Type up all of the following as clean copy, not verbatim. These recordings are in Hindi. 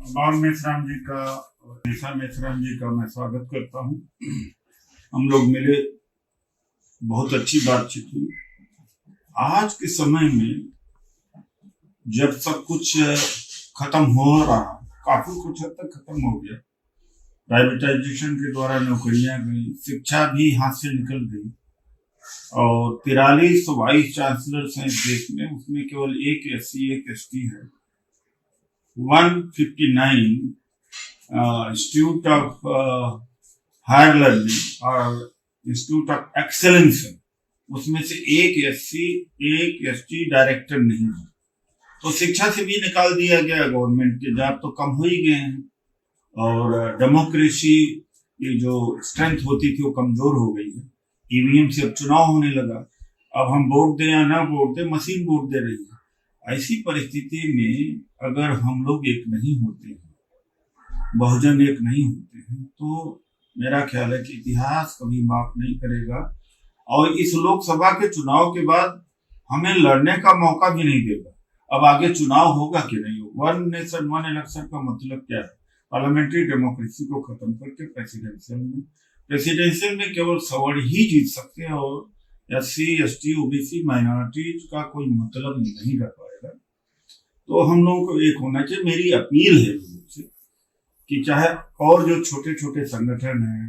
बाल मेश्राम जी का निशा मेश्राम जी का मैं स्वागत करता हूँ। हम लोग मिले, बहुत अच्छी बातचीत हुई। आज के समय में जब सब कुछ खत्म हो रहा, काफी कुछ हद तक खत्म हो गया, प्राइवेटाइजेशन के द्वारा नौकरियां गई, शिक्षा भी हाथ से निकल गई और 43 वाइस चांसलर्स हैं देश में, उसमें केवल एक SC एक ST है। 159 इंस्टीट्यूट ऑफ हायर लर्निंग और इंस्टीट्यूट ऑफ एक्सेलेंस है, उसमें से एक SC एक ST डायरेक्टर नहीं है। तो शिक्षा से भी निकाल दिया गया, गवर्नमेंट के जॉब तो कम हो ही गए हैं और डेमोक्रेसी की जो स्ट्रेंथ होती थी वो कमजोर हो गई है। EVM से अब चुनाव होने लगा, अब हम वोट दें या ना वोट दें, मशीन वोट दे रही है। ऐसी परिस्थिति में अगर हम लोग एक नहीं होते हैं, बहुजन एक नहीं होते हैं, तो मेरा ख्याल है कि इतिहास कभी माफ नहीं करेगा और इस लोकसभा के चुनाव के बाद हमें लड़ने का मौका भी नहीं देगा। अब आगे चुनाव होगा कि नहीं होगा। 1 नेशन 1 इलेक्शन का मतलब क्या है? पार्लियामेंट्री डेमोक्रेसी को खत्म करके प्रेसिडेंशियल में केवल सवर्ण ही जीत सकते हैं और SC ST OBC माइनॉरिटीज का कोई मतलब नहीं रह पाएगा। तो हम लोगों को एक होना चाहिए। मेरी अपील है लोगों से कि चाहे और जो छोटे छोटे संगठन हैं,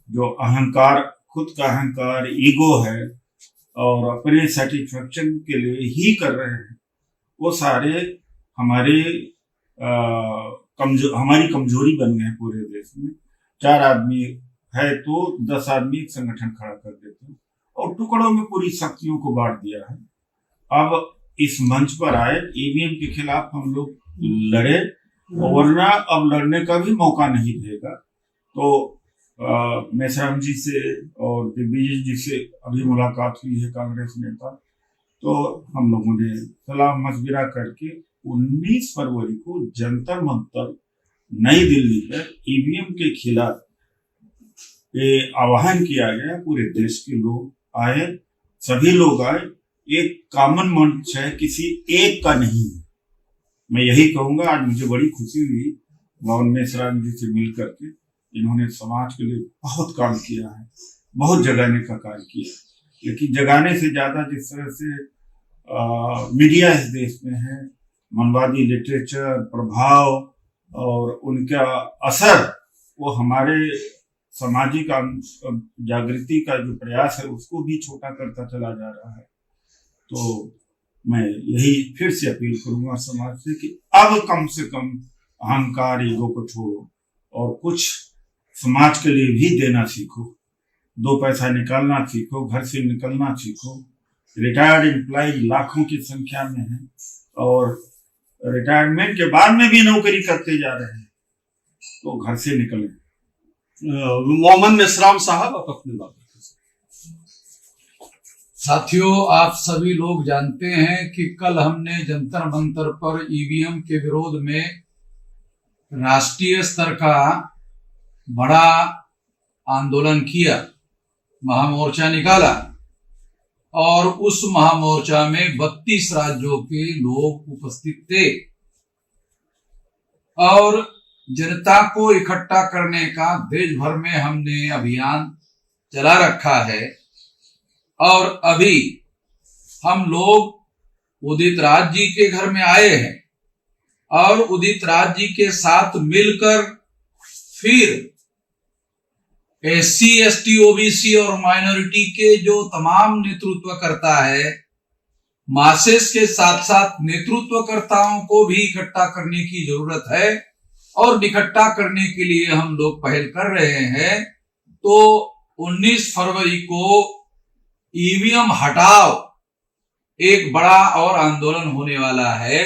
जो अहंकार, खुद का अहंकार, ईगो है और अपने सेटिस्फेक्शन के लिए ही कर रहे हैं, वो सारे हमारी कमजोरी बन गए हैं पूरे देश में। 4 आदमी है तो 10 आदमी एक संगठन खड़ा कर देते हैं और टुकड़ों में पूरी शक्तियों को बांट दिया है। अब इस मंच पर आए, EVM के खिलाफ हम लोग लड़े, वरना अब लड़ने का भी मौका नहीं देगा। तो मेश्राम जी से और दिग्विजय जी से अभी मुलाकात हुई है, कांग्रेस नेता, तो हम लोगों ने सलाह मशविरा करके 19 फरवरी को जंतर मंतर नई दिल्ली पर EVM के खिलाफ आह्वान किया गया। पूरे देश के लोग आए, सभी लोग आए, एक कॉमन मंच है, किसी एक का नहीं है। मैं यही कहूंगा, आज मुझे बड़ी खुशी हुई बाल मेश्राम जी से मिल करके। इन्होंने समाज के लिए बहुत काम किया है, बहुत जगाने का कार्य किया, लेकिन जगाने से ज्यादा जिस तरह से मीडिया इस देश में है, मनवादी लिटरेचर, प्रभाव और उनका असर, वो हमारे सामाजिक जागृति का जो प्रयास है उसको भी छोटा करता चला जा रहा है। तो मैं यही फिर से अपील करूंगा समाज से कि अब कम से कम अहंकार, ईगो को छोड़ो और कुछ समाज के लिए भी देना सीखो। 2 पैसा निकालना सीखो, घर से निकलना सीखो। रिटायर्ड एम्प्लॉय लाखों की संख्या में है और रिटायरमेंट के बाद में भी नौकरी करते जा रहे हैं, तो घर से निकलें। मोहम्मद मेश्राम साहब, आप अपनी बात। साथियों, आप सभी लोग जानते हैं कि कल हमने जंतर मंतर पर EVM के विरोध में राष्ट्रीय स्तर का बड़ा आंदोलन किया, महामोर्चा निकाला और उस महामोर्चा में 32 राज्यों के लोग उपस्थित थे और जनता को इकट्ठा करने का देश भर में हमने अभियान चला रखा है। और अभी हम लोग उदित राज जी के घर में आए हैं और उदित राज जी के साथ मिलकर फिर SC ST OBC और माइनॉरिटी के जो तमाम नेतृत्व करता है, मासेस के साथ साथ नेतृत्वकर्ताओं को भी इकट्ठा करने की जरूरत है और इकट्ठा करने के लिए हम लोग पहल कर रहे हैं। तो 19 फरवरी को EVM हटाओ एक बड़ा और आंदोलन होने वाला है।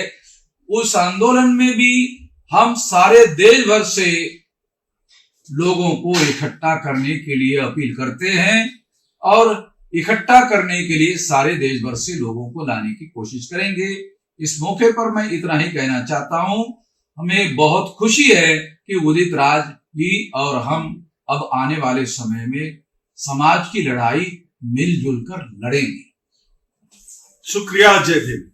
उस आंदोलन में भी हम सारे देश भर से लोगों को इकट्ठा करने के लिए अपील करते हैं और इकट्ठा करने के लिए सारे देश भर से लोगों को लाने की कोशिश करेंगे। इस मौके पर मैं इतना ही कहना चाहता हूं, हमें बहुत खुशी है कि उदित राज जी और हम अब आने वाले समय में समाज की लड़ाई मिलजुल कर लड़ेंगे। शुक्रिया, जय हिंद।